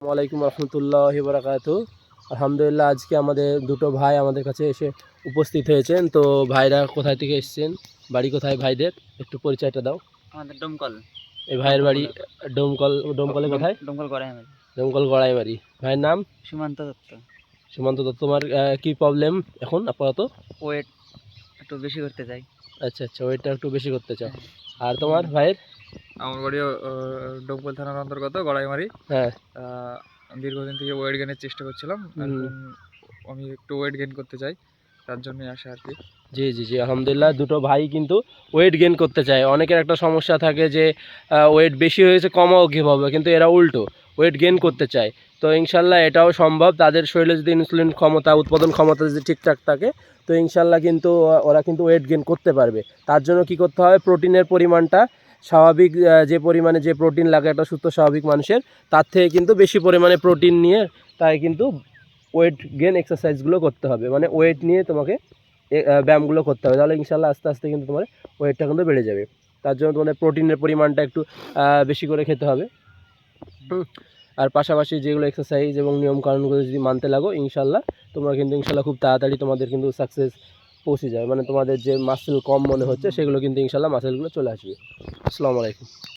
ওয়ালাইকুম রহমতুল্লাহি বারাকাতু। আলহামদুলিল্লাহ, আজকে আমাদের দুটো ভাই আমাদের কাছে এসে উপস্থিত হয়েছেন। তো ভাইরা কোথায় থেকে এসেছেন, বাড়ি কোথায় ভাইদের, একটু পরিচয়টা দাও। আমাদের ডোমকল। এই ভাইয়ের বাড়ি ডোমকলে কোথায়? ডোমকল গড়াই আমার। ডোমকল গড়াই বাড়ি। ভাইয়ের নাম সীমান্ত দত্ত। সুমন্ত দত্ত। তোমার কি প্রবলেম এখন আপাতত? ওয়েট একটু বেশি করতে চাই। আচ্ছা আচ্ছা, ওয়েটটা একটু বেশি করতে চাও। আর তোমার ভাইয়ের? আমার বাড়ি ডোমকল থানার অন্তর্গত গড়াইমারি। হ্যাঁ। দীর্ঘদিন থেকে ওয়েট গেইনের চেষ্টা করছিলাম। এখন আমি একটু ওয়েট গেইন করতে চাই, তার জন্যই আসা আর কি। জি জি জি, আলহামদুলিল্লাহ, দুটো ভাই কিন্তু ওয়েট গেইন করতে চায়। অনেকের একটা সমস্যা থাকে যে ওয়েট বেশি হয়েছে, কমাও কীভাবে, কিন্তু এরা উল্টো ওয়েট গেইন করতে চায়। তো ইনশাল্লাহ এটাও সম্ভব। তাদের শরীরে যদি ইনসুলিন ক্ষমতা, উৎপাদন ক্ষমতা যদি ঠিকঠাক থাকে, তো ইনশাল্লাহ কিন্তু ওরা কিন্তু ওয়েট গেইন করতে পারবে। তার জন্য কি করতে হবে, প্রোটিনের পরিমাণটা স্বাভাবিক যে পরিমাণে যে প্রোটিন লাগে একটা সুস্থ স্বাভাবিক মানুষের, তার থেকে কিন্তু বেশি পরিমাণে প্রোটিন নিয়ে তাই কিন্তু ওয়েট গেইন এক্সারসাইজগুলো করতে হবে। মানে ওয়েট নিয়ে তোমাকে ব্যায়ামগুলো করতে হবে, তাহলে ইনশাল্লাহ আস্তে আস্তে কিন্তু তোমার ওয়েটটা কিন্তু বেড়ে যাবে। তার জন্য তোমাদের প্রোটিনের পরিমাণটা একটু বেশি করে খেতে হবে। আর পাশাপাশি যেগুলো এক্সারসাইজ এবং নিয়মকানুনগুলো যদি মানতে লাগো, ইনশাল্লাহ তোমরা কিন্তু ইনশাল্লাহ খুব তাড়াতাড়ি তোমাদের কিন্তু সাকসেস পৌঁছে যাবে। মানে তোমাদের যে মাসেল কম মনে হচ্ছে, সেগুলো কিন্তু ইনশাল্লাহ মাসেলগুলো চলে আসবে। আসসালামু আলাইকুম।